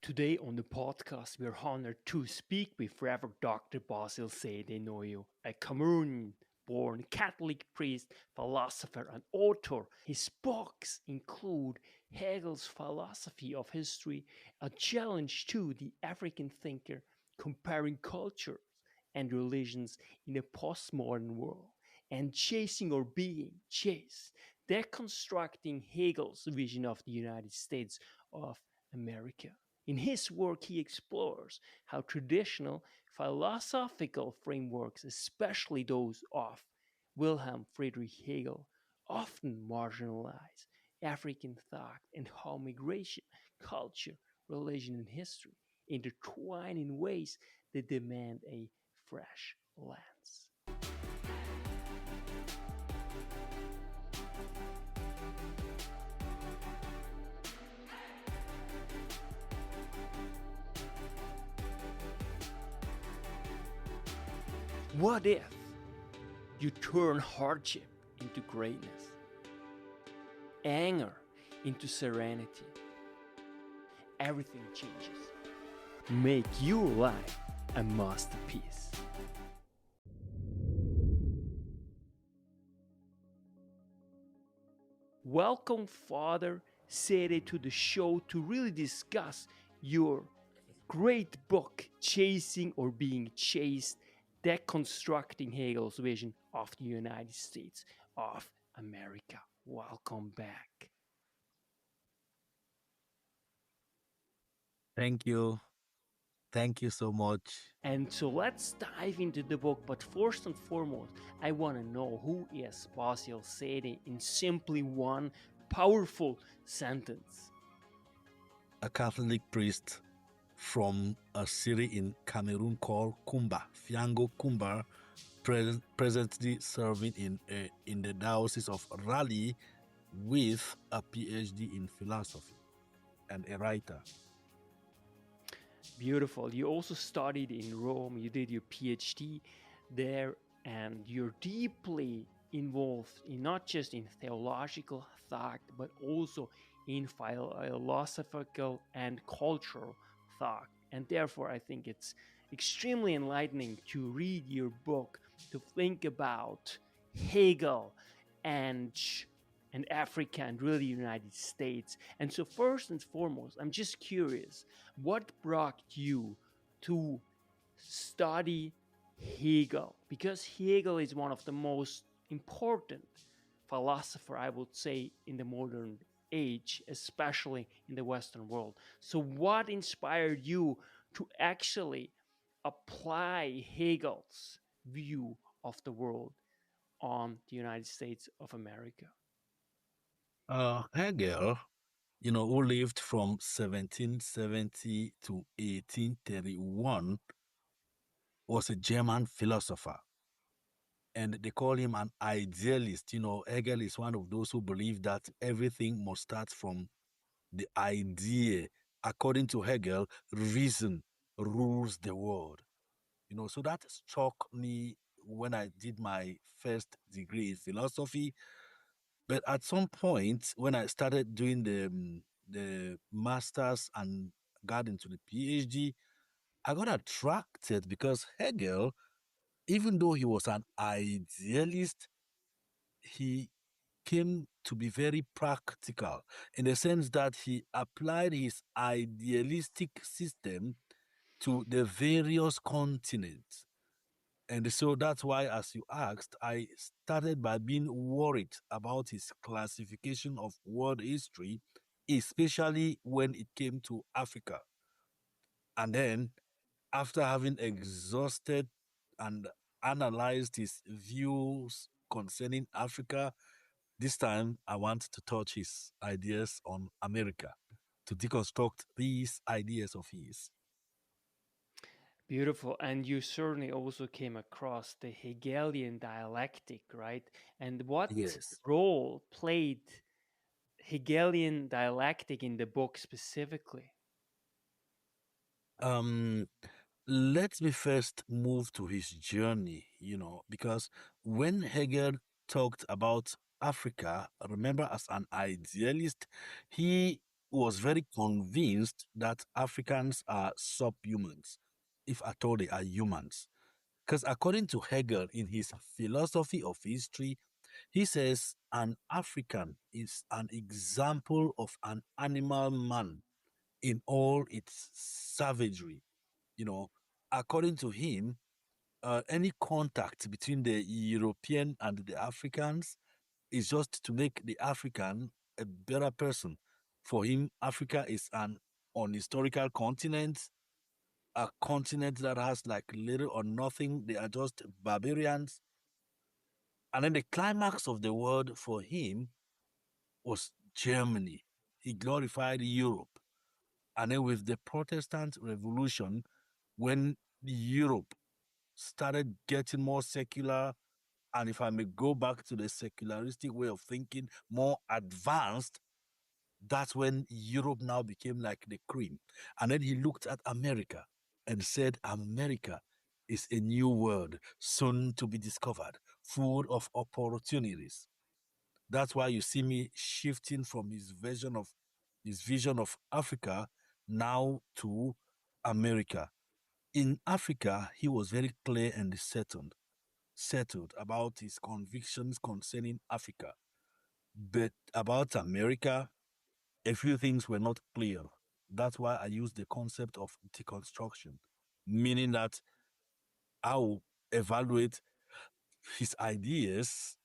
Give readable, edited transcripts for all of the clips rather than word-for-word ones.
Today on the podcast, we are honored to speak with Reverend Dr. Basil Sede, a Cameroonian-born Catholic priest, philosopher, and author. His books include Hegel's philosophy of history, a challenge to the African thinker, comparing cultures and religions in a postmodern world, and chasing or being chased, deconstructing Hegel's vision of the United States of America. In his work, he explores how traditional philosophical frameworks, especially those of Wilhelm Friedrich Hegel, often marginalize African thought and how migration, culture, religion, and history intertwine in ways that demand a fresh lens. What if you turn hardship into greatness, anger into serenity? Everything changes. Make your life a masterpiece. Welcome, Father Sede, to the show to really discuss your great book, Chasing or Being Chased, Deconstructing Hegel's Vision of the United States of America. Welcome back. Thank you. Thank you so much. And so let's dive into the book, but first and foremost, I want to know who is Basil Sede in simply one powerful sentence. A Catholic priest from a city in Cameroon called Kumba, Fiango Kumba, presently serving in the Diocese of Raleigh with a PhD in philosophy and a writer. Beautiful. You also studied in Rome, you did your PhD there, and you're deeply involved in not just in theological thought, but also in philosophical and cultural thought. And therefore, I think it's extremely enlightening to read your book, to think about Hegel and Africa and really the United States. And so first and foremost, I'm just curious, what brought you to study Hegel? Because Hegel is one of the most important philosopher, I would say, in the modern age, especially in the Western world. So what inspired you to actually apply Hegel's view of the world on the United States of America? Hegel, who lived from 1770 to 1831, was a German philosopher. And they call him an idealist. Hegel is one of those who believe that everything must start from the idea. According to Hegel, reason rules the world. So that struck me when I did my first degree in philosophy. But at some point, when I started doing the master's and got into the PhD, I got attracted because Hegel, even though he was an idealist, he came to be very practical in the sense that he applied his idealistic system to the various continents. And so that's why, as you asked, I started by being worried about his classification of world history, especially when it came to Africa. And then, after having exhausted and analyzed his views concerning Africa, this time I want to touch his ideas on America, to deconstruct these ideas of his. Beautiful. And you certainly also came across the Hegelian dialectic, right? And what Yes. role played Hegelian dialectic in the book specifically? Um, Let me first move to his journey, because when Hegel talked about Africa, remember, as an idealist, he was very convinced that Africans are subhumans, if at all they are humans. Because according to Hegel in his philosophy of history, he says an African is an example of an animal man in all its savagery. You know, according to him, any contact between the European and the Africans is just to make the African a better person. For him, Africa is an unhistorical continent, a continent that has like little or nothing. They are just barbarians. And then the climax of the word for him was Germany. He glorified Europe. And then with the Protestant Revolution, when Europe started getting more secular, and if I may go back to the secularistic way of thinking, more advanced, that's when Europe now became like the cream. And then he looked at America and said, America is a new world soon to be discovered, full of opportunities. That's why you see me shifting from his vision of Africa now to America. In Africa, he was very clear and settled about his convictions concerning Africa. But about America, a few things were not clear. That's why I use the concept of deconstruction, meaning that I will evaluate his ideas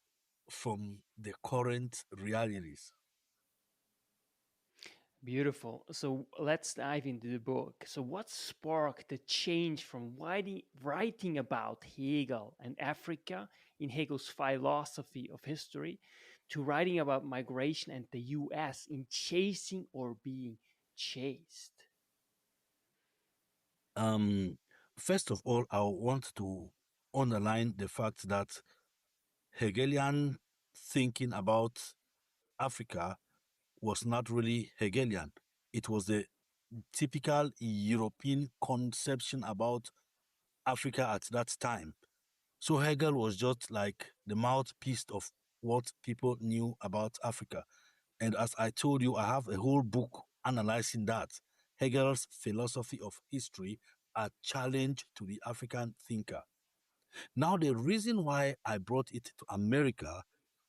from the current realities. Beautiful. So let's dive into the book. So, what sparked the change from writing about Hegel and Africa in Hegel's philosophy of history to writing about migration and the US in chasing or being chased? Um, First of all, I want to underline the fact that Hegelian thinking about Africa was not really Hegelian. It was the typical European conception about Africa at that time. So Hegel was just like the mouthpiece of what people knew about Africa. And as I told you, I have a whole book analyzing that. Hegel's philosophy of history, a challenge to the African thinker. Now, the reason why I brought it to America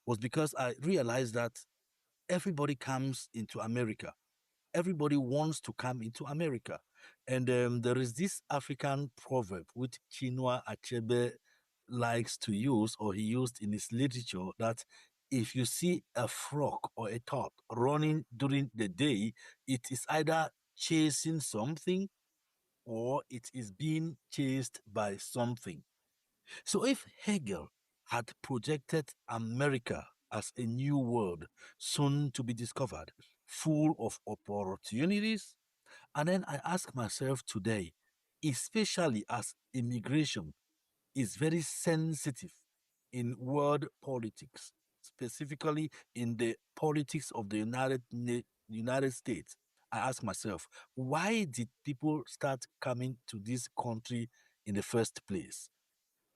was because I realized that everybody comes into America. Everybody wants to come into America. And there is this African proverb which Chinua Achebe likes to use, or he used in his literature, that if you see a frog or a thought running during the day, it is either chasing something or it is being chased by something. So if Hegel had projected America as a new world soon to be discovered, full of opportunities, and then I ask myself today, especially as immigration is very sensitive in world politics, specifically in the politics of the United States, I ask myself, why did people start coming to this country in the first place?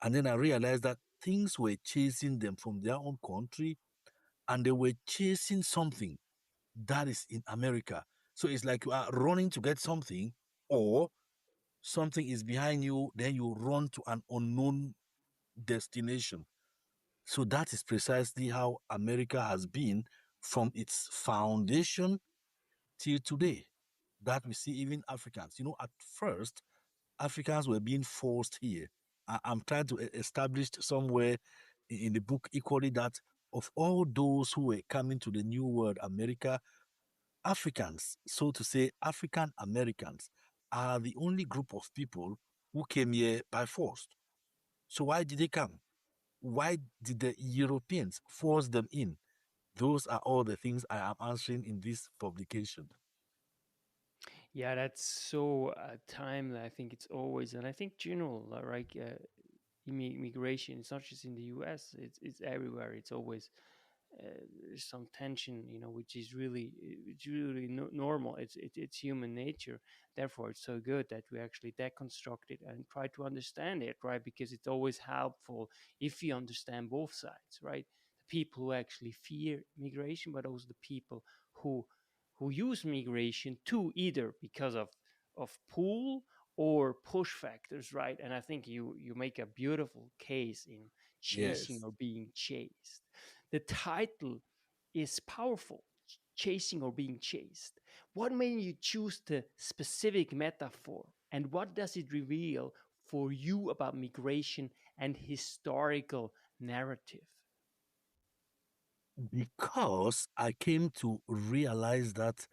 And then I realized that things were chasing them from their own country and they were chasing something that is in America. So it's like you are running to get something, or something is behind you, then you run to an unknown destination. So that is precisely how America has been from its foundation till today. That we see even Africans. You know, at first, Africans were being forced here. I'm trying to establish somewhere in the book equally that of all those who were coming to the New World, America, Africans, so to say, African Americans, are the only group of people who came here by force. So why did they come? Why did the Europeans force them in? Those are all the things I am answering in this publication. Yeah, that's so timely. I think it's always, and I think general, right? Immigration. It's not just in the U.S. It's everywhere. It's always there's some tension, which is really normal. It's human nature. Therefore, it's so good that we actually deconstruct it and try to understand it, right? Because it's always helpful if you understand both sides, right? The people who actually fear migration, but also the people who who use migration to either because of pull or push factors, right? And I think you make a beautiful case in chasing Yes. or being chased. The title is powerful, chasing or being chased. What made you choose the specific metaphor, and what does it reveal for you about migration and historical narrative? Because I came to realize that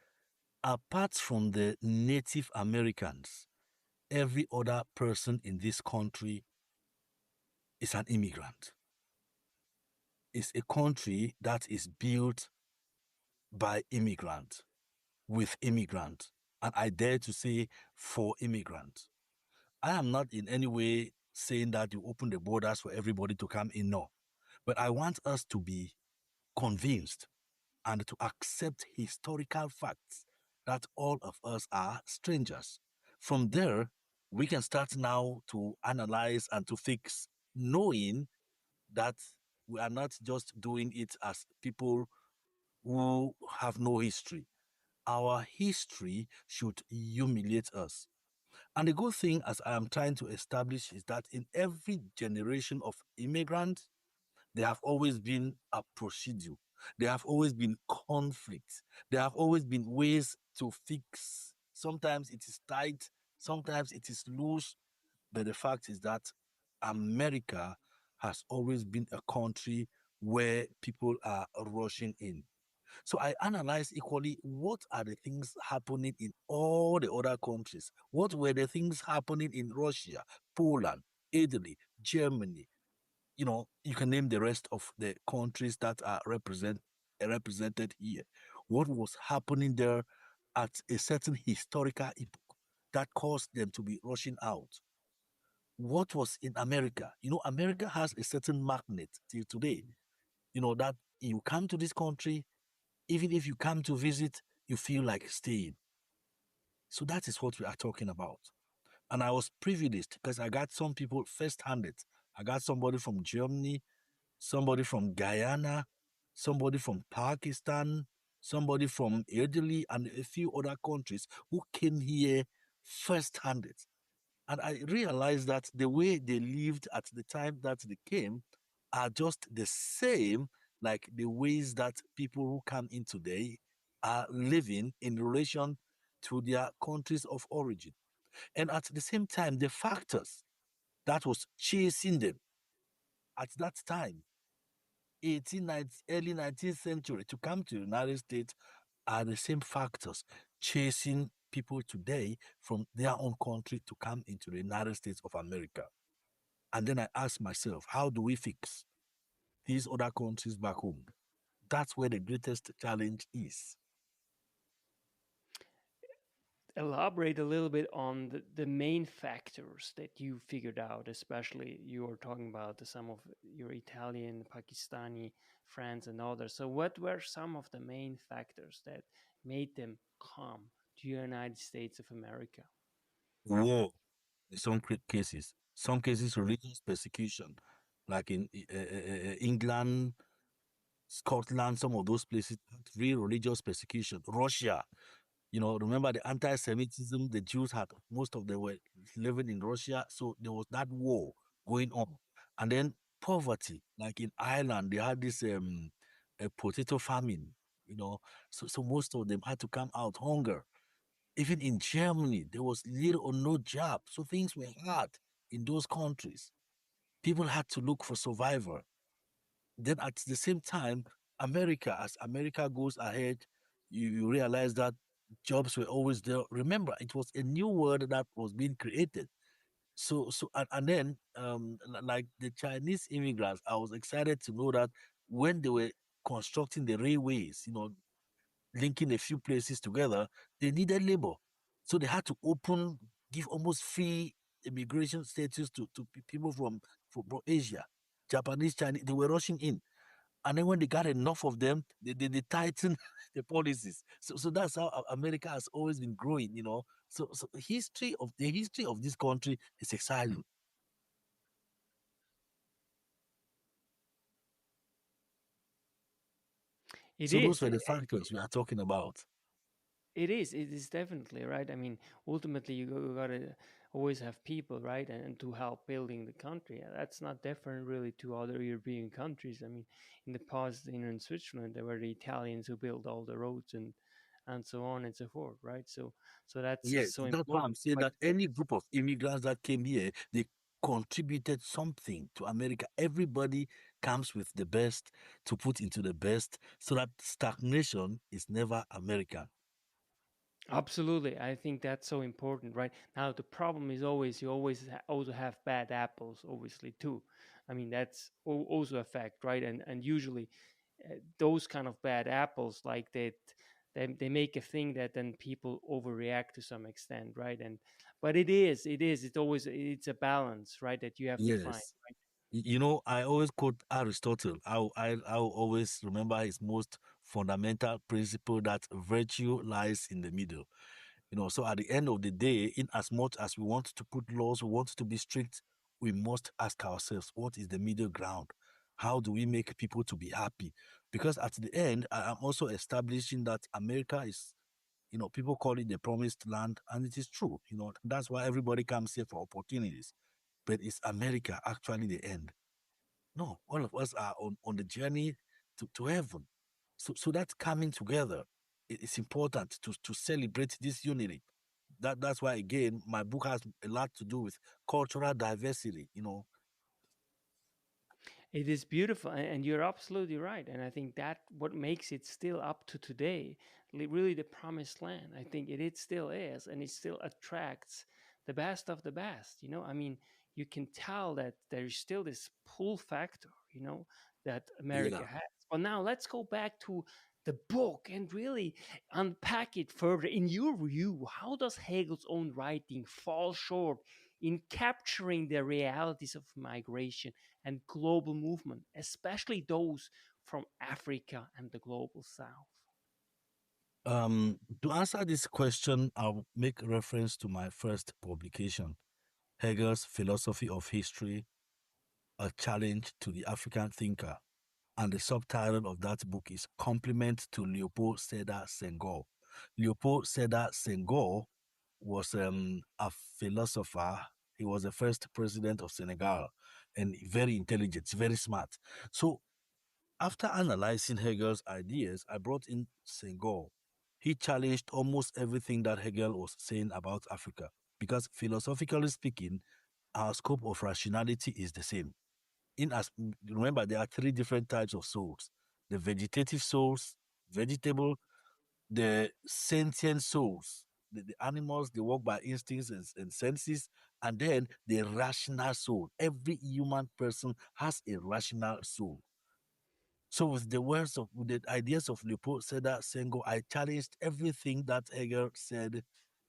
apart from the Native Americans, every other person in this country is an immigrant. It's a country that is built by immigrants, with immigrants, and I dare to say for immigrants. I am not in any way saying that you open the borders for everybody to come in, no. But I want us to be convinced and to accept historical facts that all of us are strangers. From there, we can start now to analyze and to fix, knowing that we are not just doing it as people who have no history. Our history should humiliate us. And the good thing, as I am trying to establish, is that in every generation of immigrants, there have always been a procedure. There have always been conflicts. There have always been ways to fix. Sometimes it is tight, sometimes it is loose. But the fact is that America has always been a country where people are rushing in. So I analyze equally what are the things happening in all the other countries. What were the things happening in Russia, Poland, Italy, Germany? You know, you can name the rest of the countries that are represented here. What was happening there at a certain historical epoch that caused them to be rushing out? What was in America? You know, America has a certain magnet till today. You know, that you come to this country, even if you come to visit, you feel like staying. So that is what we are talking about. And I was privileged because I got some people first-handed. I got somebody from Germany, somebody from Guyana, somebody from Pakistan, somebody from Italy, and a few other countries who came here first-handed. And I realized that the way they lived at the time that they came are just the same like the ways that people who come in today are living in relation to their countries of origin. And at the same time, the factors that was chasing them at that time, 1890, early 19th century, to come to the United States are the same factors chasing people today from their own country to come into the United States of America. And then I ask myself, how do we fix these other countries back home? That's where the greatest challenge is. Elaborate a little bit on the main factors that you figured out, especially you were talking about some of your Italian, Pakistani friends and others. So what were some of the main factors that made them come to the United States of America? War, in some cases. Some cases, religious persecution, like in England, Scotland, some of those places, real religious persecution. Russia, you know, remember the anti-Semitism, the Jews had, most of them were living in Russia. So there was that war going on. And then poverty, like in Ireland, they had this a potato famine, you know. So most of them had to come out hunger. Even in Germany, there was little or no job. So things were hard in those countries. People had to look for survivor. Then at the same time, America, as America goes ahead, you realize that jobs were always there. Remember, it was a new world that was being created. And then like the Chinese immigrants, I was excited to know that when they were constructing the railways, you know, linking a few places together, they needed labor. So they had to give almost free immigration status to people from Asia, Japanese, Chinese. They were rushing in. And then when they got enough of them, they tightened the policies. So that's how America has always been growing, you know. So the history of this country is exciting. It So those is. were the factors we are talking about. It is. It is definitely right. I mean, ultimately, you gotta always have people, right, and to help building the country. That's not different really to other European countries. I mean, in the past, in Switzerland, there were the Italians who built all the roads and so on and so forth, right? So that's Yes, so that's why I'm important. saying But that any group of immigrants that came here, they contributed something to America. Everybody comes with the best to put into the best, so that stagnation is never American. absolutely, I think that's so important, right? Now the problem is always you always also have bad apples, obviously too. I mean that's also a fact, right? And usually those kind of bad apples, like that, they make a thing that then people overreact to some extent, right? And but it's always it's a balance, right? That you have to find. Yes. You know, I always quote Aristotle. I'll always remember his most fundamental principle that virtue lies in the middle. You know, so at the end of the day, in as much as we want to put laws, we want to be strict, we must ask ourselves, what is the middle ground? How do we make people to be happy? Because at the end, I am also establishing that America is, you know, people call it the promised land, and it is true. You know, that's why everybody comes here for opportunities. But is America actually the end? No, all of us are on the journey to heaven. So that's coming together. It's important to celebrate this unity. That's why again my book has a lot to do with cultural diversity. You know, It is beautiful, and you're absolutely right. And I think that what makes it still up to today, really the promised land. I think it still is, and it still attracts the best of the best. I mean, you can tell that there's still this pull factor, that yeah. America has. But now let's go back to the book and really unpack it further. In your view, how does Hegel's own writing fall short in capturing the realities of migration and global movement, especially those from Africa and the global south? To answer this question, I'll make reference to my first publication, Hegel's Philosophy of History: A Challenge to the African Thinker. And the subtitle of that book is Compliment to Leopold Sedar Senghor. Leopold Sedar Senghor was a philosopher. He was the first president of Senegal and very intelligent, very smart. So after analyzing Hegel's ideas, I brought in Senghor. He challenged almost everything that Hegel was saying about Africa because philosophically speaking, our scope of rationality is the same. In as remember, there are three different types of souls: the vegetative souls, vegetable, the sentient souls, the animals, they walk by instincts and senses, and then the rational soul. Every human person has a rational soul. So with the ideas of Leopold Sedar Senghor, I challenged everything that Hegel said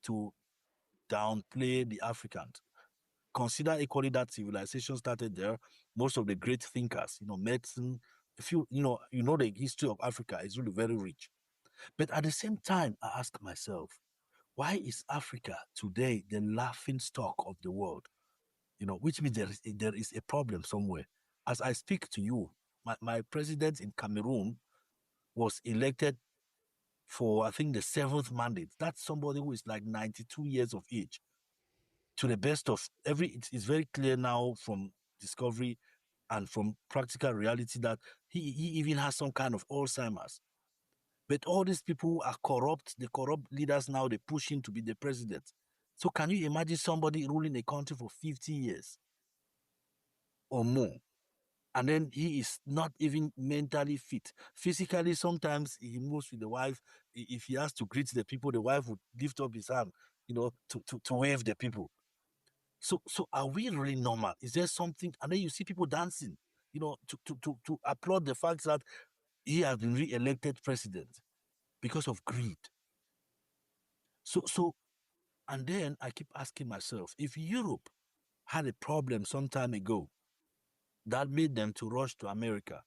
to downplay the Africans. Consider equally that civilization started there. Most of the great thinkers, medicine, if you know the history of Africa is really very rich. But at the same time, I ask myself, why is Africa today the laughing stock of the world? Which means there is a problem somewhere. As I speak to you, my president in Cameroon was elected for, I think, the seventh mandate. That's somebody who is like 92 years of age. To the best of it's very clear now from discovery and from practical reality that he even has some kind of Alzheimer's. But all these people are corrupt. The corrupt leaders now, they push him to be the president. So can you imagine somebody ruling a country for 50 years or more? And then he is not even mentally fit. Physically, sometimes he moves with the wife. If he has to greet the people, the wife would lift up his hand, to wave the people. So are we really normal? Is there something? And then you see people dancing, to applaud the fact that he has been re-elected president because of greed. So and then I keep asking myself, if Europe had a problem some time ago that made them to rush to America,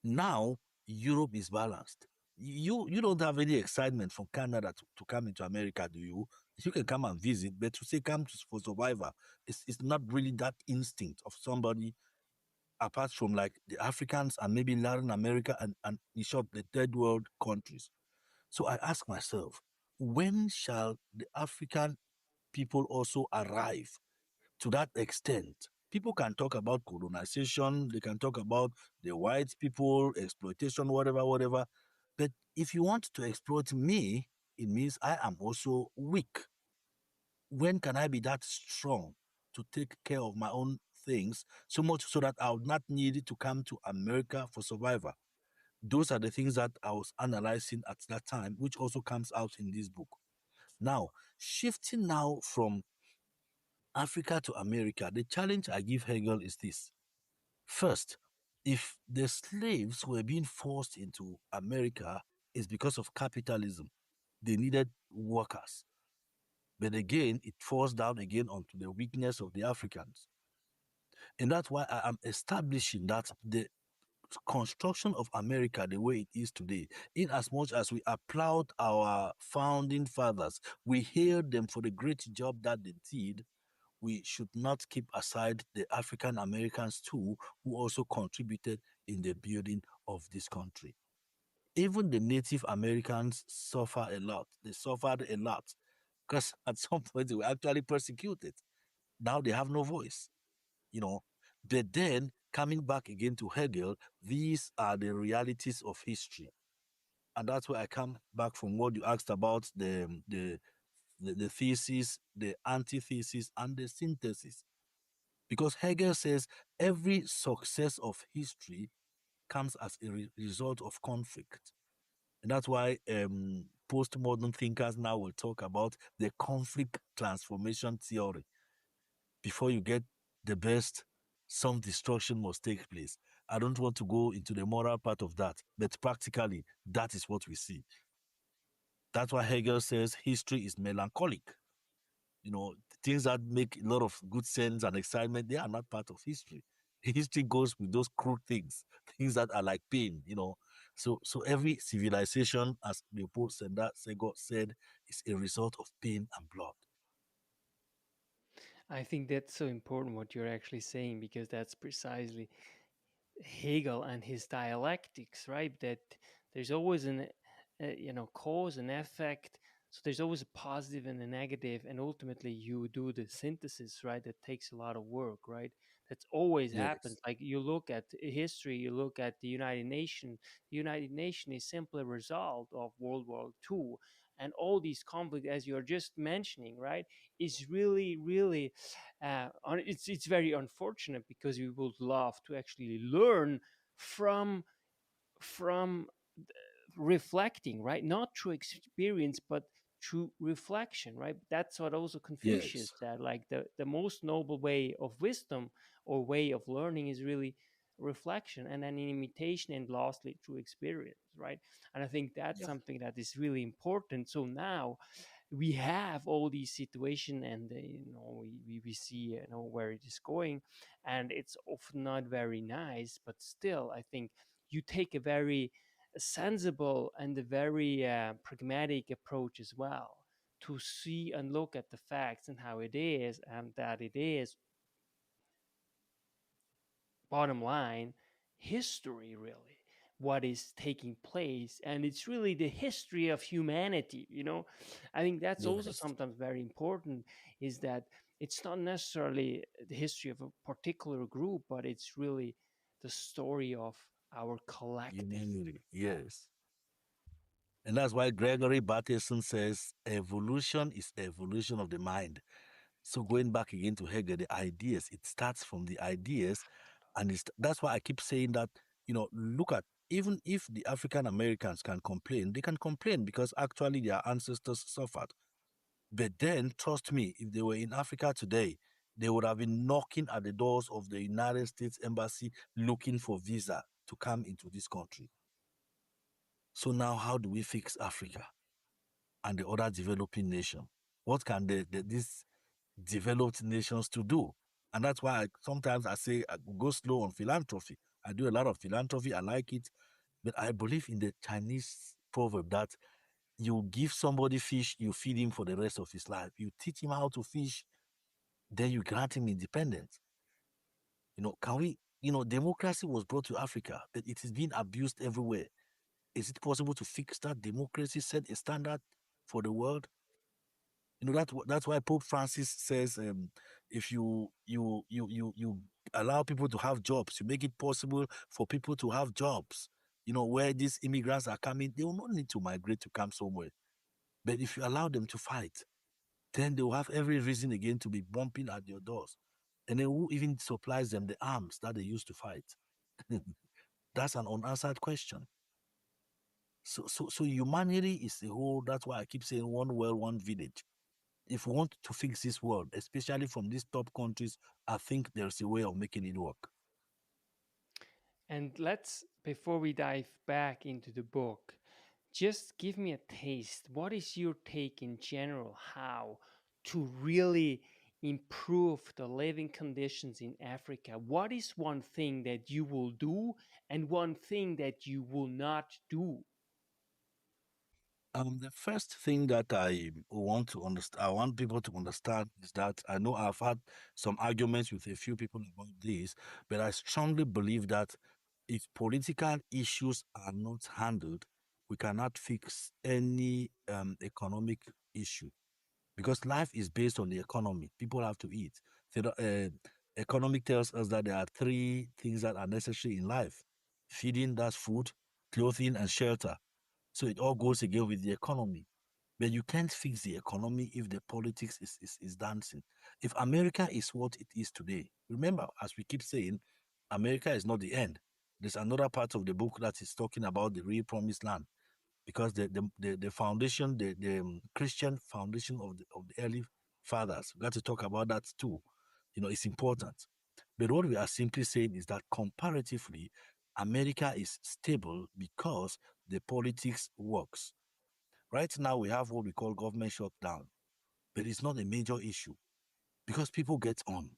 now Europe is balanced. You don't have any excitement from Canada to come into America, do you? You can come and visit, but to say come for survivor, it's not really that instinct of somebody apart from like the Africans and maybe Latin America and in short the third world countries. So I ask myself, when shall the African people also arrive to that extent? People can talk about colonization, they can talk about the white people, exploitation, whatever. But if you want to exploit me, it means I am also weak. When can I be that strong to take care of my own things so much so that I would not need to come to America for survival? Those are the things that I was analyzing at that time, which also comes out in this book. Now, shifting now from Africa to America, the challenge I give Hegel is this. First, if the slaves were being forced into America, it's because of capitalism. They needed workers. But again, it falls down again onto the weakness of the Africans. And that's why I am establishing that the construction of America the way it is today, in as much as we applaud our founding fathers, we hail them for the great job that they did, we should not keep aside the African Americans too, who also contributed in the building of this country. Even the Native Americans suffer a lot. They suffered a lot because at some point they were actually persecuted. Now they have no voice, you know. But then coming back again to Hegel, these are the realities of history. And that's where I come back from what you asked about the thesis, the antithesis, and the synthesis. Because Hegel says every success of history comes as a result of conflict. And that's why postmodern thinkers now will talk about the conflict transformation theory. Before you get the best, some destruction must take place. I don't want to go into the moral part of that, but practically, that is what we see. That's why Hegel says history is melancholic. You know, things that make a lot of good sense and excitement, they are not part of history. History goes with those crude things, things that are like pain, you know. So every civilization, as Leopold Sédar Senghor said, is a result of pain and blood. I think that's so important what you're actually saying, because that's precisely Hegel and his dialectics, right? That there's always an cause and effect. So there's always a positive and a negative, and ultimately you do the synthesis, right? That takes a lot of work, right? That's always happens. Yes. Like you look at history, you look at the United Nations. The United Nations is simply a result of World War II, and all these conflicts, as you're just mentioning, right, is really, really it's very unfortunate, because we would love to actually learn from from reflecting, right, not through experience but through reflection, right? That's what also Confucius Yes. said, like the most noble way of wisdom or way of learning is really reflection, and then in imitation, and lastly through experience, right? And I think that's Yeah. something that is really important. So now we have all these situations, and we see where it is going, and it's often not very nice, but still I think you take a very sensible and a very pragmatic approach as well, to see and look at the facts and how it is, and that it is, bottom line, history, really, what is taking place, and it's really the history of humanity. I think that's also Yes. sometimes very important, is that it's not necessarily the history of a particular group, but it's really the story of our collective. Humanity. Yes. And that's why Gregory Bateson says evolution is evolution of the mind. So going back again to Hegel, the ideas, it starts from the ideas. And that's why I keep saying that, look at, even if the African Americans can complain, they can complain because actually their ancestors suffered. But then, trust me, if they were in Africa today, they would have been knocking at the doors of the United States Embassy looking for visa to come into this country. So now, how do we fix Africa and the other developing nation? What can these developed nations to do? And that's why sometimes I say I go slow on philanthropy. I do a lot of philanthropy. I like it. But I believe in the Chinese proverb that you give somebody fish, you feed him for the rest of his life. You teach him how to fish, then you grant him independence. Can we, democracy was brought to Africa, but it is being abused everywhere. Is it possible to fix that democracy, set a standard? for the world. That's why Pope Francis says, if you allow people to have jobs, you make it possible for people to have jobs. Where these immigrants are coming, they will not need to migrate to come somewhere. But if you allow them to fight, then they will have every reason again to be bumping at your doors. And then who even supplies them the arms that they use to fight? That's an unanswered question. So humanity is the whole. That's why I keep saying one world, one village. If we want to fix this world, especially from these top countries, I think there's a way of making it work. And let's, before we dive back into the book, just give me a taste. What is your take in general how to really improve the living conditions in Africa? What is one thing that you will do and one thing that you will not do? The first thing that I want to understand, I want people to understand is that I know I've had some arguments with a few people about this, but I strongly believe that if political issues are not handled, we cannot fix any economic issue, because life is based on the economy. People have to eat. Economic tells us that there are three things that are necessary in life: feeding, that's food; clothing, and shelter. So it all goes again with the economy. But you can't fix the economy if the politics is dancing. If America is what it is today, remember, as we keep saying, America is not the end. There's another part of the book that is talking about the real promised land, because the foundation, the Christian foundation of the early fathers, we got to talk about that too. It's important. But what we are simply saying is that comparatively, America is stable because the politics works. Right now, we have what we call government shutdown, but it's not a major issue because people get on.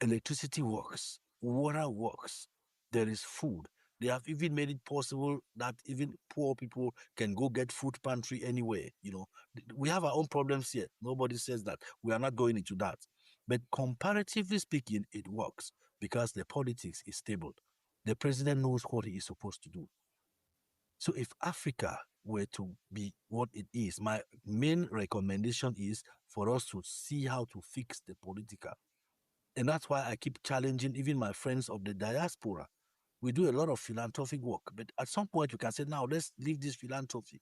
Electricity works, water works, there is food. They have even made it possible that even poor people can go get food pantry anywhere. We have our own problems here. Nobody says that. We are not going into that. But comparatively speaking, it works because the politics is stable. The president knows what he is supposed to do. So if Africa were to be what it is, my main recommendation is for us to see how to fix the political. And that's why I keep challenging even my friends of the diaspora. We do a lot of philanthropic work, but at some point you can say, now let's leave this philanthropy.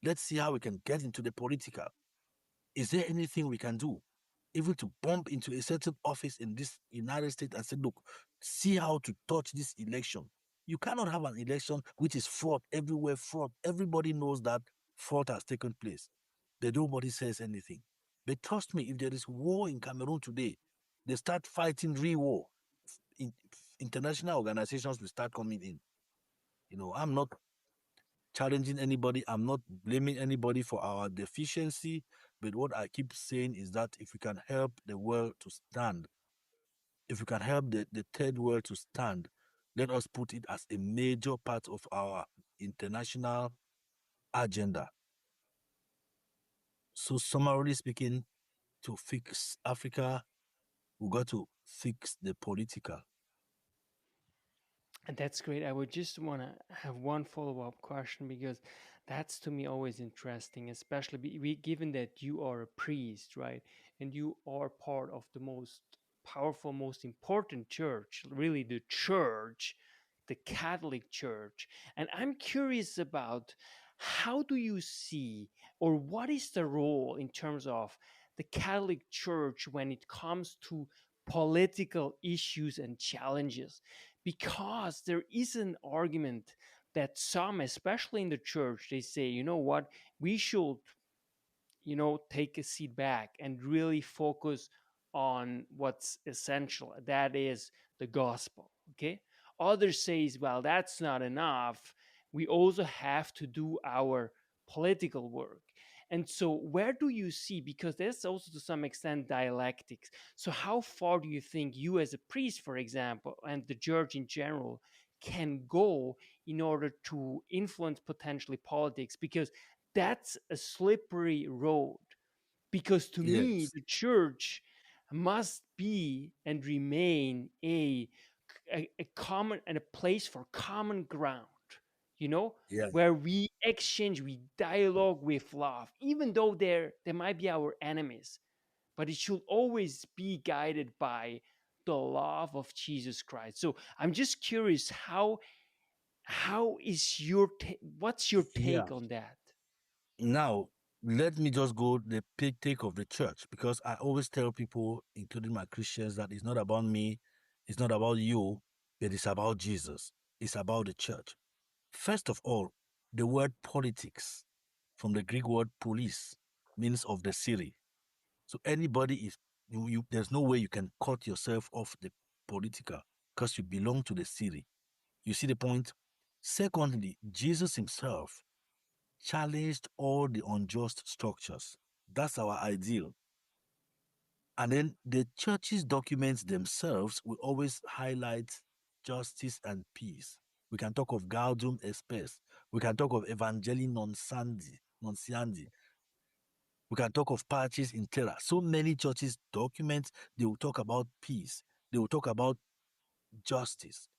Let's see how we can get into the political. Is there anything we can do? Even to bump into a certain office in this United States and say, look, see how to touch this election. You cannot have an election which is fraud everywhere, fraud. Everybody knows that fraud has taken place, but nobody says anything. But trust me, if there is war in Cameroon today, they start fighting real war. In, international organizations will start coming in. I'm not challenging anybody. I'm not blaming anybody for our deficiency. But what I keep saying is that if we can help the world to stand, if we can help the third world to stand, let us put it as a major part of our international agenda. So, summarily speaking, to fix Africa, we got to fix the political. And that's great. I would just want to have one follow up question because that's to me always interesting, especially given that you are a priest, right? And you are part of the most powerful, most important church, really the church, the Catholic Church. And I'm curious about how do you see, or what is the role in terms of the Catholic Church when it comes to political issues and challenges? Because there is an argument that some, especially in the church, they say, you know what, we should, take a seat back and really focus on what's essential, that is the gospel. Okay, others says, well, that's not enough, we also have to do our political work. And so where do you see, because there's also to some extent dialectics, so how far do you think you as a priest, for example, and the church in general can go in order to influence potentially politics? Because that's a slippery road. Because to me, Yes, the church must be and remain a common and a place for common ground. Yeah. where we exchange, we dialogue with love, even though they might be our enemies, but it should always be guided by the love of Jesus Christ. So I'm just curious, how is what's your Yeah. take on that? Now, let me just go the take of the church, because I always tell people, including my Christians, that it's not about me, it's not about you, but it's about Jesus. It's about the church. First of all, the word politics, from the Greek word police, means of the city. So anybody is there's no way you can cut yourself off the political, because you belong to the city. You see the point? Secondly, Jesus himself challenged all the unjust structures. That's our ideal. And then the church's documents themselves will always highlight justice and peace. We can talk of Gaudium et Spes. We can talk of Evangelii Nunciandi. We can talk of Pacis in Terra. So many churches documents, they will talk about peace. They will talk about justice.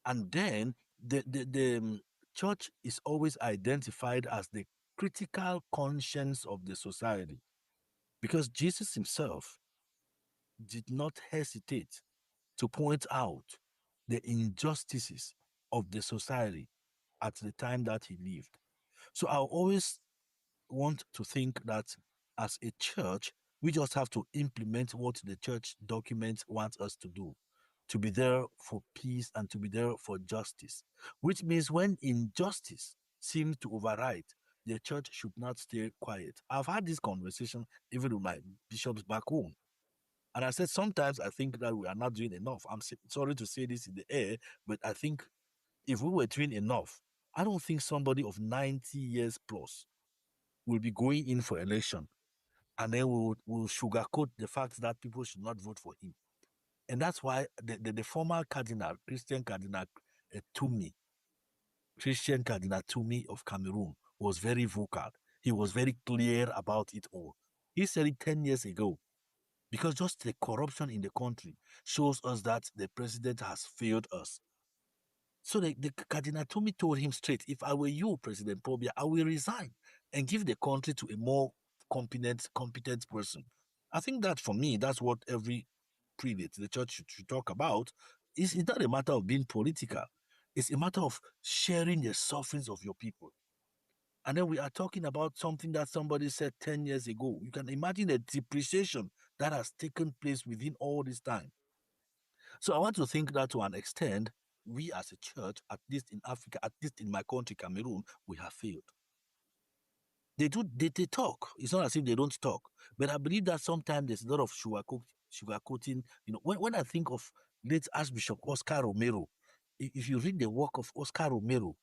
And then the church is always identified as the critical conscience of the society, because Jesus himself did not hesitate to point out the injustices of the society at the time that he lived. So I always want to think that as a church, we just have to implement what the church documents want us to do, to be there for peace and to be there for justice, which means when injustice seems to override, the church should not stay quiet. I've had this conversation even with my bishops back home. And I said, sometimes I think that we are not doing enough. I'm sorry to say this in the air, but I think if we were doing enough, I don't think somebody of 90 years plus will be going in for election, and then we'll sugarcoat the fact that people should not vote for him. And that's why the former cardinal, Tumi, Christian Cardinal Tumi of Cameroon, was very vocal. He was very clear about it all. He said it 10 years ago, because just the corruption in the country shows us that the president has failed us. So the Cardinal Tumi told him straight, if I were you, President Pobia, I will resign and give the country to a more competent person. I think that for me, that's what every prelate, the church should talk about. It's not a matter of being political. It's a matter of sharing the sufferings of your people. And then we are talking about something that somebody said 10 years ago. You can imagine the depreciation that has taken place within all this time. So I want to think that to an extent, we as a church, at least in Africa, at least in my country, Cameroon, we have failed. They talk. It's not as if they don't talk. But I believe that sometimes there's a lot of sugarcoating. When I think of late Archbishop Oscar Romero, if you read the work of Oscar Romero,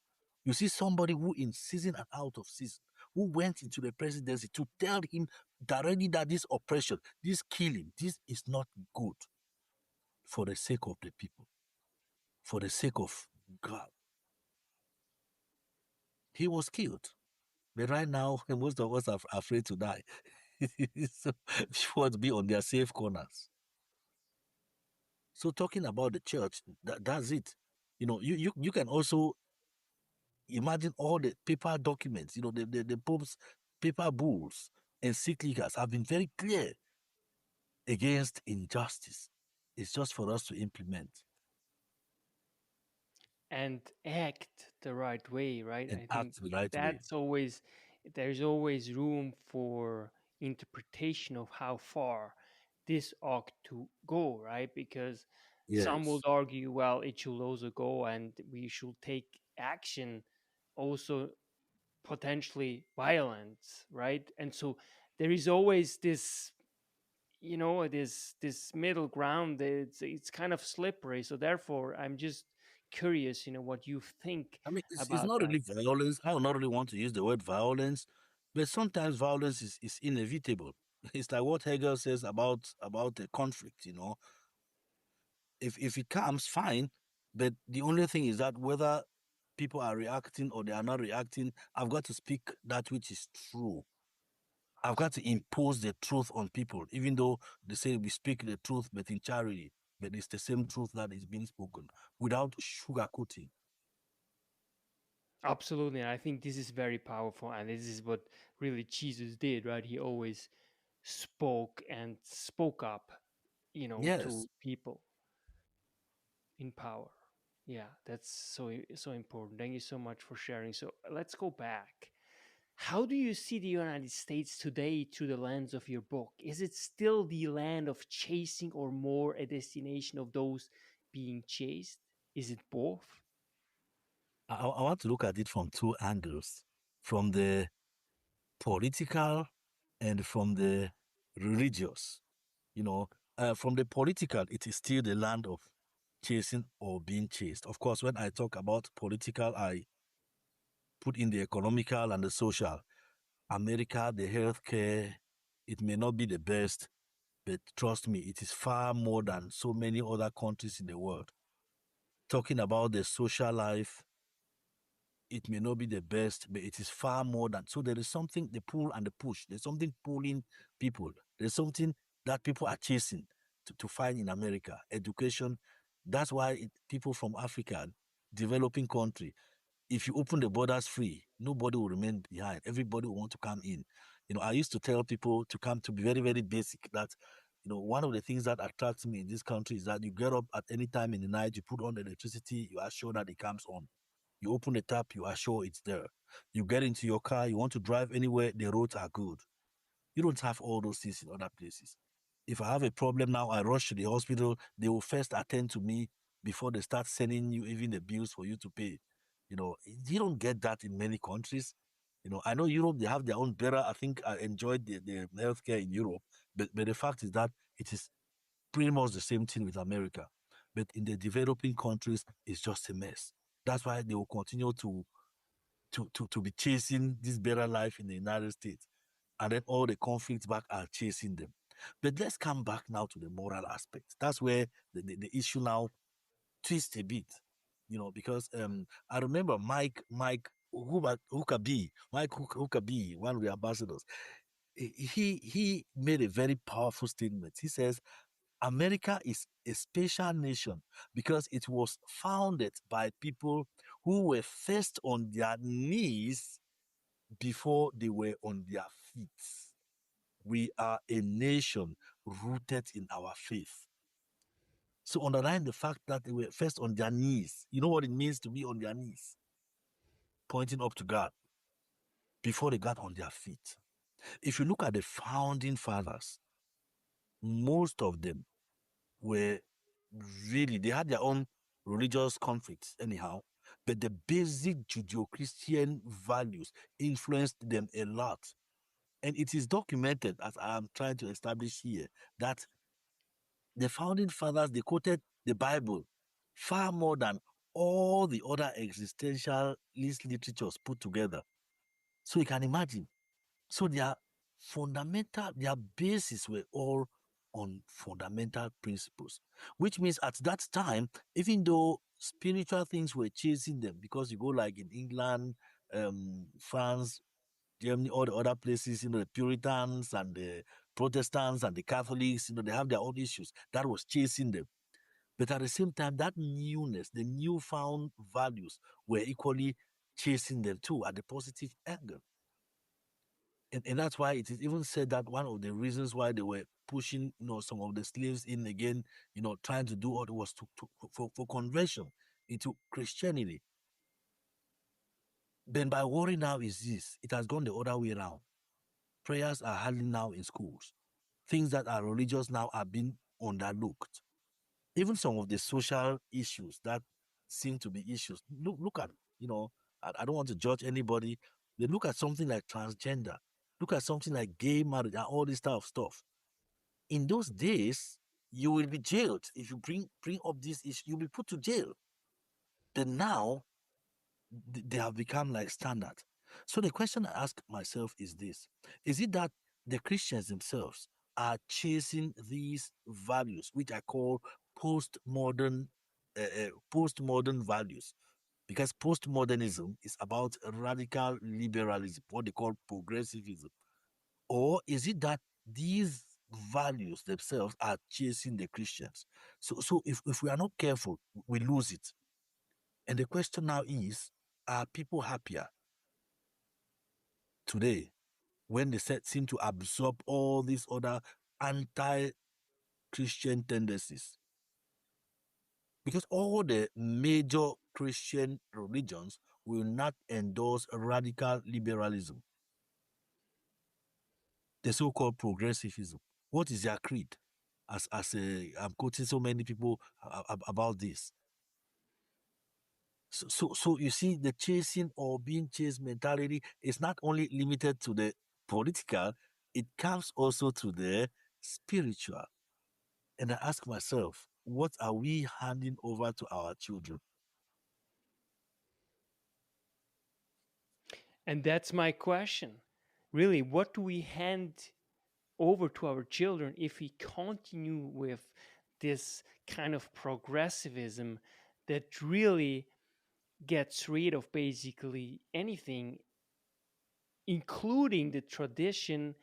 you see somebody who in season and out of season, who went into the presidency to tell him directly that this oppression, this killing, this is not good for the sake of the people, for the sake of God. He was killed. But right now, most of us are afraid to die. So people want to be on their safe corners. So talking about the church, that's it. You can also imagine all the paper documents, the Pope's paper bulls, encyclicals have been very clear against injustice. It's just for us to implement And act the right way, right? and I think act the right way. that's always, there's always room for interpretation of how far this ought to go, right? Because some would Yes. argue, well, it should also go and we should take action, also potentially violence, right? And so there is always this, this middle ground. It's kind of slippery. So therefore I'm just curious, what you think I mean, it's about not that. really violence. I would not really want to use the word violence, but sometimes violence is inevitable. It's like what Hegel says about the conflict. If it comes, fine, but the only thing is that whether people are reacting or they are not reacting, I've got to speak that which is true. I've got to impose the truth on people, even though they say we speak the truth, but in charity, but it's the same truth that is being spoken without sugarcoating. Absolutely. I think this is very powerful. And this is what really Jesus did, right? He always spoke up, Yes. to people in power. Yeah, that's so important. Thank you so much for sharing. So let's go back. How do you see the United States today through the lens of your book? Is it still the land of chasing or more a destination of those being chased? Is it both? I want to look at it from two angles, from the political and from the religious. From the political, it is still the land of chasing or being chased. Of course, when I talk about political, I put in the economical and the social. America, the healthcare, it may not be the best, but trust me, it is far more than so many other countries in the world. Talking about the social life, it may not be the best, but it is far more than. So there is something, the pull and the push. There's something pulling people. There's something that people are chasing to find in America. Education. That's why people from Africa, developing country, if you open the borders free, nobody will remain behind. Everybody will want to come in. I used to tell people to come to be very, very basic that, one of the things that attracts me in this country is that you get up at any time in the night, you put on the electricity, you are sure that it comes on. You open the tap, you are sure it's there. You get into your car, you want to drive anywhere, the roads are good. You don't have all those things in other places. If I have a problem now, I rush to the hospital, they will first attend to me before they start sending you even the bills for you to pay. You don't get that in many countries. I know Europe, they have their own better. I think I enjoyed the healthcare in Europe, but the fact is that it is pretty much the same thing with America. But in the developing countries, it's just a mess. That's why they will continue to be chasing this better life in the United States. And then all the conflicts back are chasing them. But let's come back now to the moral aspect. That's where the issue now twists a bit, because I remember Mike Huckabee, one of the ambassadors, he made a very powerful statement. He says, America is a special nation because it was founded by people who were first on their knees before they were on their feet. We are a nation rooted in our faith. So underline the fact that they were first on their knees. You know what it means to be on their knees? Pointing up to God before they got on their feet. If you look at the founding fathers, most of them were they had their own religious conflicts anyhow, but the basic Judeo-Christian values influenced them a lot. And it is documented, as I am trying to establish here, that the founding fathers, they quoted the Bible far more than all the other existentialist literatures put together. So you can imagine. So their bases were all on fundamental principles, which means at that time, even though spiritual things were chasing them, because you go like in England, France, Germany, all the other places, the Puritans and the Protestants and the Catholics, they have their own issues. That was chasing them. But at the same time, that newness, the newfound values were equally chasing them too at the positive angle. And that's why it is even said that one of the reasons why they were pushing, some of the slaves in again, trying to do what was for conversion into Christianity. Then by worry now is this, it has gone the other way around. Prayers are hardly now in schools. Things that are religious now are being underlooked. Even some of the social issues that seem to be issues. Look at, I don't want to judge anybody. They look at something like transgender. Look at something like gay marriage and all this type of stuff. In those days, you will be jailed. If you bring up this issue, you'll be put to jail. But now, they have become like standard. So the question I ask myself is this: is it that the Christians themselves are chasing these values, which I call postmodern postmodern values? Because postmodernism is about radical liberalism, what they call progressivism. Or is it that these values themselves are chasing the Christians? So if we are not careful, we lose it. And the question now is, are people happier today when they seem to absorb all these other anti-Christian tendencies? Because all the major Christian religions will not endorse radical liberalism, the so-called progressivism. What is their creed? I'm quoting so many people about this. So you see, the chasing or being chased mentality is not only limited to the political, it comes also to the spiritual. And I ask myself, what are we handing over to our children? And that's my question. Really, what do we hand over to our children if we continue with this kind of progressivism that really gets rid of basically anything, including the tradition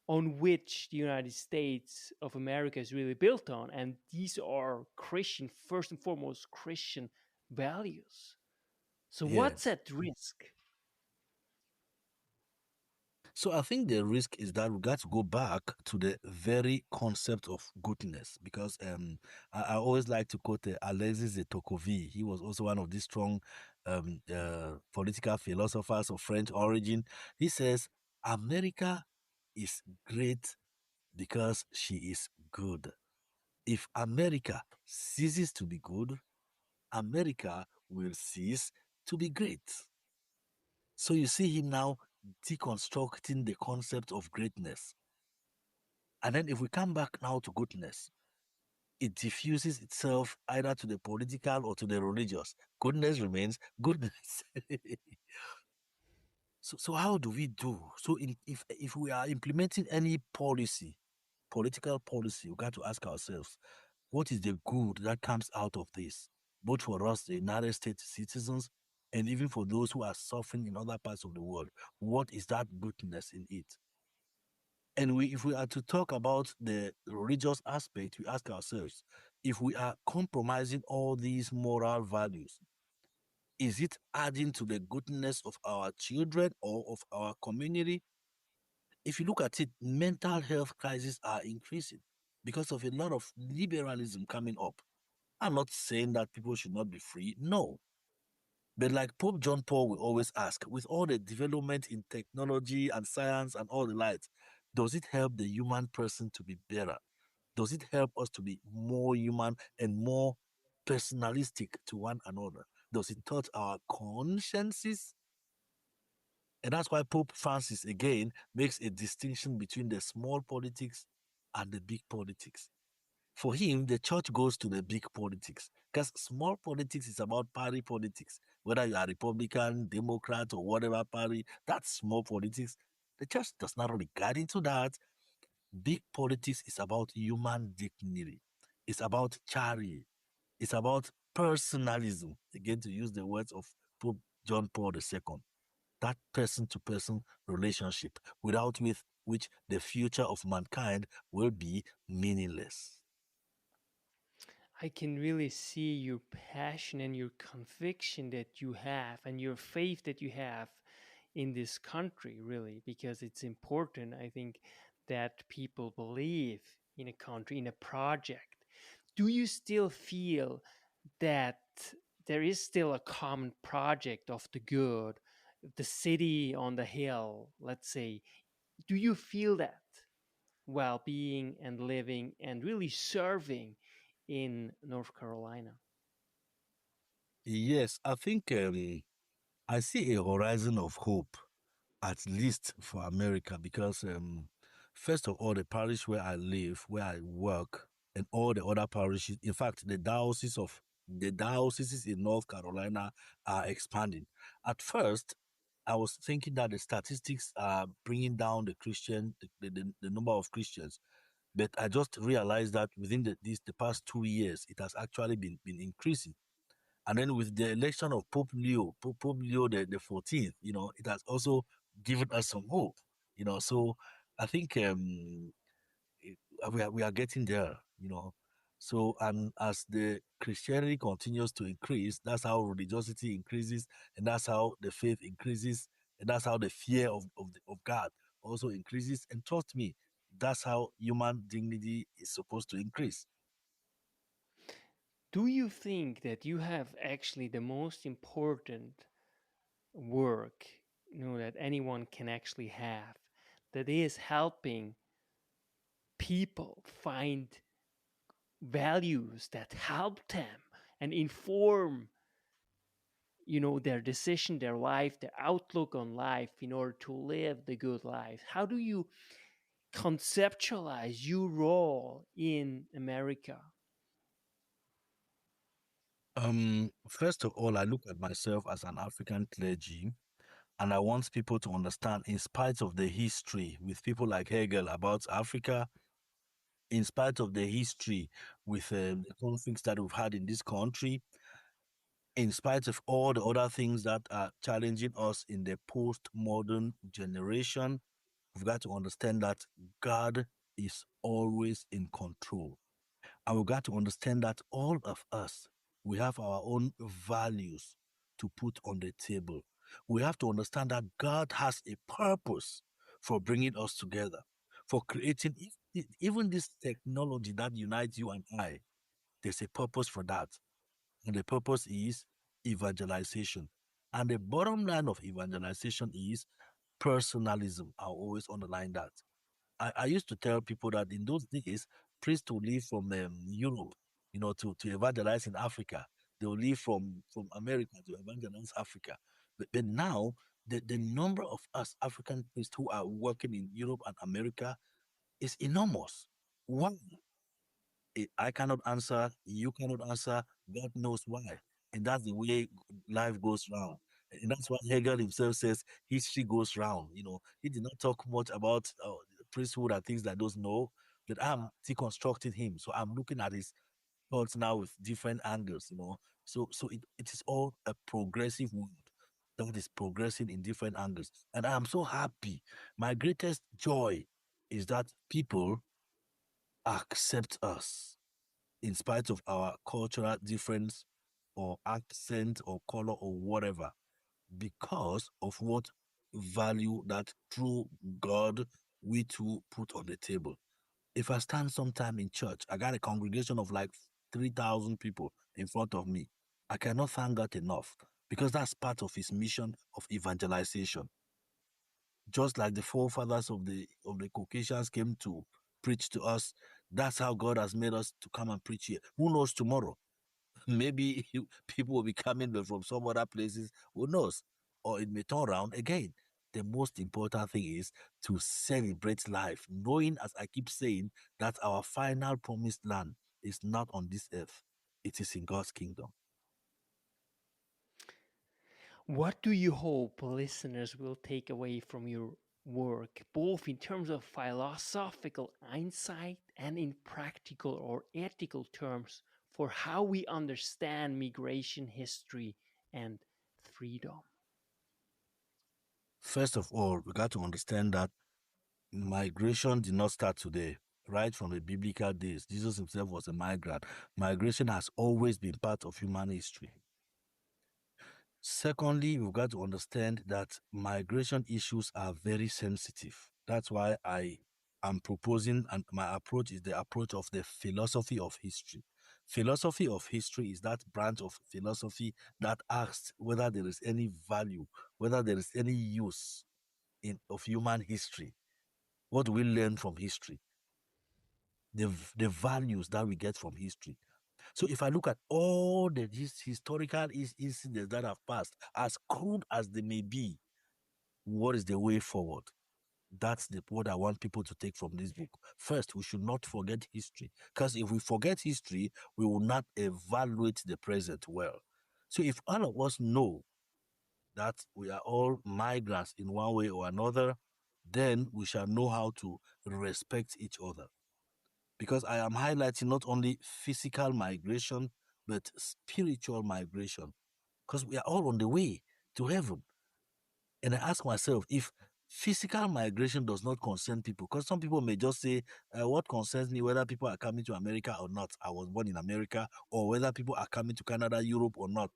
on which the United States of America is really built on? And these are Christian, first and foremost, Christian values. So, what's Yes. at risk? So I think the risk is that we got to go back to the very concept of goodness, because I always like to quote Alexis de Tocqueville. He was also one of these strong political philosophers of French origin. He says, America is great because she is good. If America ceases to be good, America will cease to be great. So you see him now deconstructing the concept of greatness. And then if we come back now to goodness, it diffuses itself either to the political or to the religious. Goodness remains goodness. So how do we do? So if we are implementing any policy, political policy, we got to ask ourselves, what is the good that comes out of this? Both for us, the United States citizens, and even for those who are suffering in other parts of the world. What is that goodness in it? And if we are to talk about the religious aspect, we ask ourselves, if we are compromising all these moral values, is it adding to the goodness of our children or of our community? If you look at it, mental health crises are increasing because of a lot of liberalism coming up. I'm not saying that people should not be free, no. But like Pope John Paul will always ask, with all the development in technology and science and all the light, does it help the human person to be better? Does it help us to be more human and more personalistic to one another? Does it touch our consciences? And that's why Pope Francis again makes a distinction between the small politics and the big politics. For him, the church goes to the big politics because small politics is about party politics. Whether you are Republican, Democrat, or whatever party, that's small politics. The church does not really get into that. Big politics is about human dignity. It's about charity. It's about personalism. Again, to use the words of Pope John Paul II, that person-to-person relationship, without which the future of mankind will be meaningless. I can really see your passion and your conviction that you have and your faith that you have in this country, really, because it's important, I think, that people believe in a country, in a project. Do you still feel that there is still a common project of the good, the city on the hill, let's say? Do you feel that while being and living and really serving in North Carolina? Yes, I think I see a horizon of hope, at least for America, because first of all, the parish where I live, where I work, and all the other parishes, in fact, the dioceses in North Carolina are expanding. At first, I was thinking that the statistics are bringing down the number of Christians, but I just realized that within the past 2 years, it has actually been increasing. And then with the election of Pope Leo the 14th, it has also given us some hope. So I think we are getting there. So, and as the Christianity continues to increase, that's how religiosity increases, and that's how the faith increases, and that's how the fear of God also increases. And trust me, that's how human dignity is supposed to increase. Do you think that you have actually the most important work, that anyone can actually have, that is helping people find values that help them and inform their decision, their life, their outlook on life in order to live the good life? How do you conceptualize your role in America? First of all, I look at myself as an African clergy, and I want people to understand, in spite of the history with people like Hegel about Africa, in spite of the history with the conflicts that we've had in this country, in spite of all the other things that are challenging us in the postmodern generation, we've got to understand that God is always in control. And we've got to understand that all of us, we have our own values to put on the table. We have to understand that God has a purpose for bringing us together, for creating even this technology that unites you and I. There's a purpose for that. And the purpose is evangelization. And the bottom line of evangelization is personalism. I'll always underline that. I used to tell people that in those days, priests would leave from Europe, to evangelize in Africa. They will leave from America to evangelize Africa. But now, the number of us African priests who are working in Europe and America is enormous. Why? I cannot answer, you cannot answer, God knows why. And that's the way life goes round. And that's what Hegel himself says history goes round. He did not talk much about priesthood and things like those. No, but I'm deconstructing him. So I'm looking at his thoughts now with different angles. So it is all a progressive world that is progressing in different angles. And I am so happy. My greatest joy is that people accept us in spite of our cultural difference or accent or color or whatever, because of what value that true God we too put on the table. If I stand sometime in church, I got a congregation of like 3,000 people in front of me. I cannot thank God enough because that's part of his mission of evangelization. Just like the forefathers of the Caucasians came to preach to us, that's how God has made us to come and preach here. Who knows tomorrow? Maybe people will be coming from some other places. Who knows? Or it may turn around again. The most important thing is to celebrate life, knowing, as I keep saying, that our final promised land is not on this earth, it is in God's kingdom. What do you hope listeners will take away from your work, both in terms of philosophical insight and in practical or ethical terms, for how we understand migration history and freedom? First of all, we got to understand that migration did not start today. Right from the biblical days, Jesus himself was a migrant. Migration has always been part of human history. Secondly, we've got to understand that migration issues are very sensitive. That's why I am proposing, and my approach is the approach of the philosophy of history. Philosophy of history is that branch of philosophy that asks whether there is any value, whether there is any use of human history. What do we learn from history? The values that we get from history. So if I look at all these historical incidents that have passed, as crude as they may be, what is the way forward? That's what I want people to take from this book. First, we should not forget history, because if we forget history, we will not evaluate the present well. So if all of us know that we are all migrants in one way or another, then we shall know how to respect each other. Because I am highlighting not only physical migration, but spiritual migration. Because we are all on the way to heaven. And I ask myself, if Physical migration does not concern people, because some people may just say, what concerns me, whether people are coming to America or not. I was born in America, or whether people are coming to Canada, Europe or not.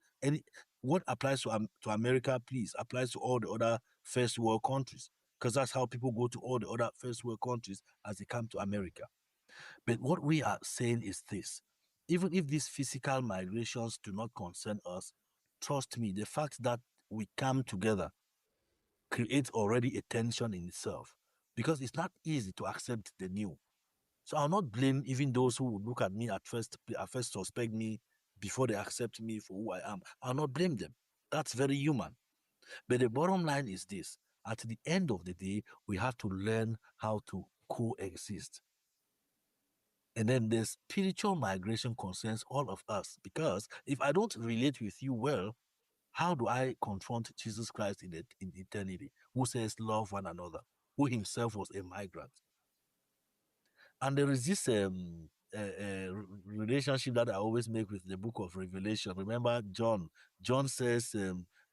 What applies to America, please, applies to all the other first world countries, because that's how people go to all the other first world countries as they come to America. But what we are saying is this: even if these physical migrations do not concern us, trust me, the fact that we come together creates already a tension in itself, because it's not easy to accept the new. So I'll not blame even those who would look at me at first suspect me before they accept me for who I am. I'll not blame them. That's very human. But the bottom line is this: at the end of the day, we have to learn how to coexist. And then the spiritual migration concerns all of us, because if I don't relate with you well, how do I confront Jesus Christ in eternity, who says, love one another, who himself was a migrant? And there is this relationship that I always make with the book of Revelation. Remember, John says,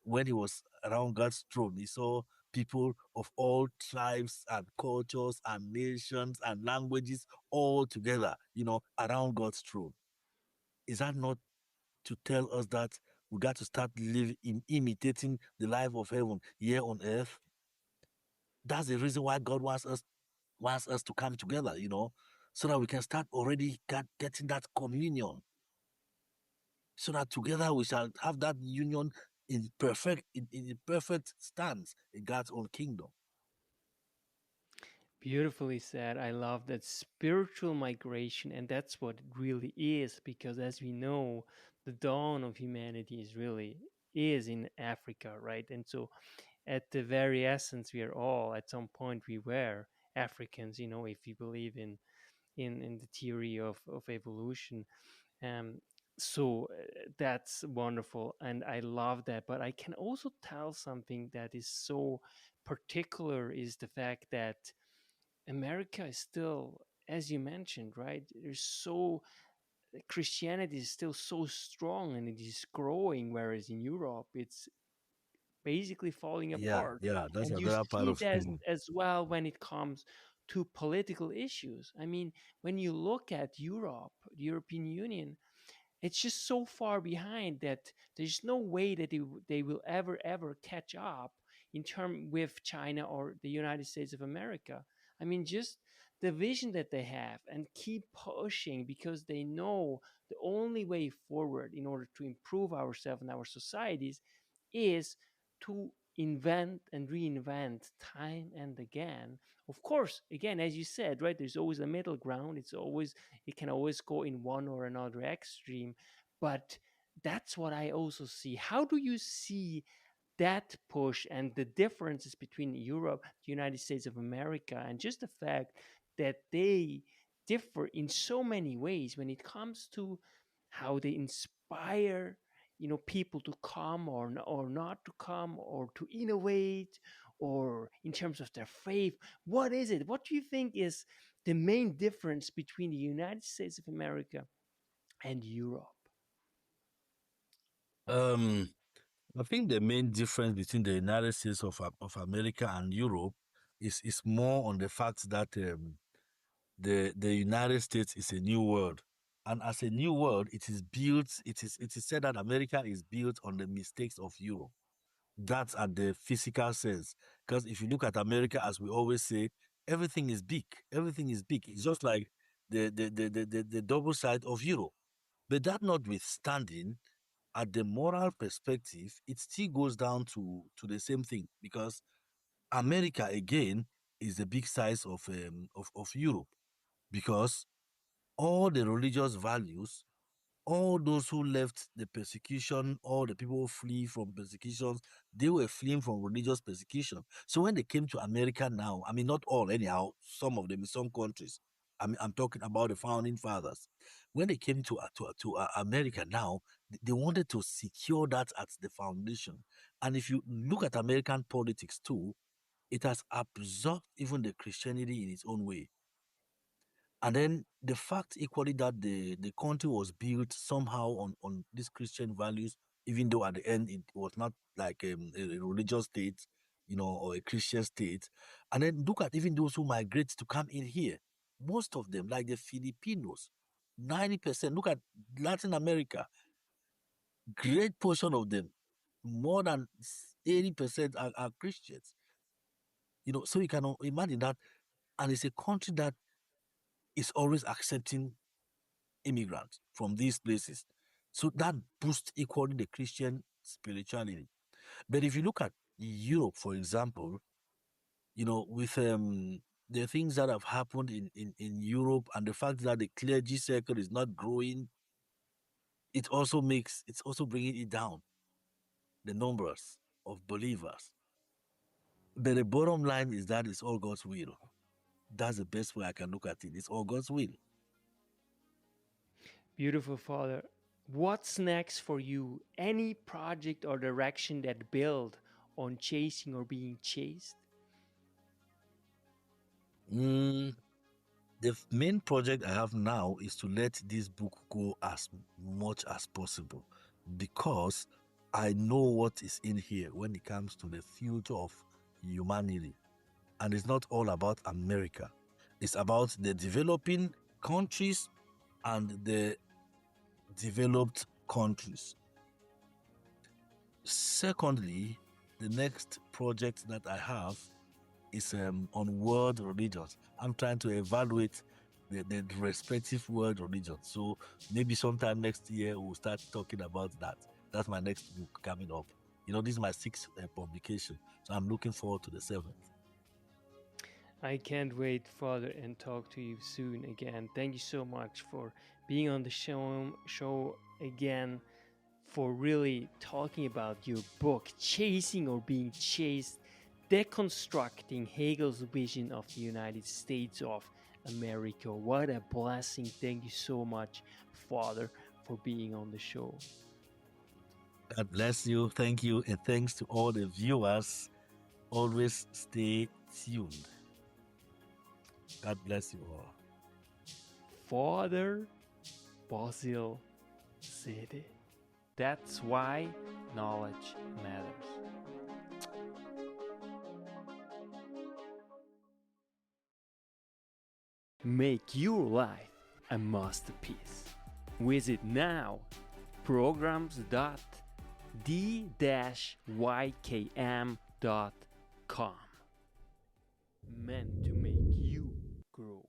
when he was around God's throne, he saw people of all tribes and cultures and nations and languages all together, around God's throne. Is that not to tell us that we got to start imitating the life of heaven here on earth? That's the reason why God wants us to come together, so that we can start already getting that communion, so that together we shall have that union in perfect stance in God's own kingdom. Beautifully said. I love that spiritual migration, and that's what it really is, because as we know, the dawn of humanity is in Africa, right? And so at the very essence, we are all at some point we were Africans, if you believe in the theory of evolution. Um, that's wonderful, and I love that. But I can also tell something that is so particular is the fact that America is still, as you mentioned, right? There's so Christianity is still so strong and it is growing, whereas in Europe it's basically falling Yeah, apart. yeah, that's And you another part see of it as well when it comes to political issues. I mean, when you look at Europe, the European Union, it's just so far behind that there's no way that they will ever catch up in term with China or the United States of America. I mean, just the vision that they have and keep pushing because they know the only way forward in order to improve ourselves and our societies is to invent and reinvent time and again. Of course, again, as you said, right, there's always a middle ground. It can always go in one or another extreme, but that's what I also see. How do you see that push and the differences between Europe, the United States of America, and just the fact that they differ in so many ways when it comes to how they inspire people to come or not to come or to innovate or in terms of their faith? What is it? What do you think is the main difference between the United States of America and Europe? um I think the main difference between the United States of America and Europe is more on the fact that the United States is a new world. And as a new world, it is said that America is built on the mistakes of Europe. That's at the physical sense. Because if you look at America, as we always say, everything is big. Everything is big. It's just like the double side of Europe. But that notwithstanding, at the moral perspective, it still goes down to the same thing, because America again is the big size of Europe, because all the religious values, all those who left the persecution, all the people who flee from persecutions, they were fleeing from religious persecution. So when they came to America now, I mean, not all, anyhow, some of them in some countries. I'm talking about the founding fathers. When they came to America now, they wanted to secure that at the foundation. And if you look at American politics too, it has absorbed even the Christianity in its own way. And then the fact equally that the country was built somehow on these Christian values, even though at the end it was not like a religious state, or a Christian state. And then look at even those who migrate to come in here. Most of them, like the Filipinos, 90%. Look at Latin America. Great portion of them, more than 80% are Christians. So you can imagine that. And it's a country that is always accepting immigrants from these places. So that boosts equally the Christian spirituality. But if you look at Europe, for example, with the things that have happened in Europe and the fact that the clergy circle is not growing, it's also bringing it down, the numbers of believers. But the bottom line is that it's all God's will. That's the best way I can look at it. It's all God's will. Beautiful, Father. What's next for you? Any project or direction that build on chasing or being chased? The main project I have now is to let this book go as much as possible, because I know what is in here when it comes to the future of humanity. And it's not all about America. It's about the developing countries and the developed countries. Secondly, the next project that I have is on world religions. I'm trying to evaluate the respective world religions. So maybe sometime next year we'll start talking about that. That's my next book coming up. This is my 6th publication. So I'm looking forward to the 7th. I can't wait, Father, and talk to you soon again. Thank you so much for being on the show again, for really talking about your book, Chasing or Being Chased, Deconstructing Hegel's Vision of the United States of America. What a blessing. Thank you so much, Father, for being on the show. God bless you. Thank you. And thanks to all the viewers. Always stay tuned. God bless you all. Father Basil Sede. That's why knowledge matters. Make your life a masterpiece. Visit now programs.d-ykm.com. Meant to make you grow.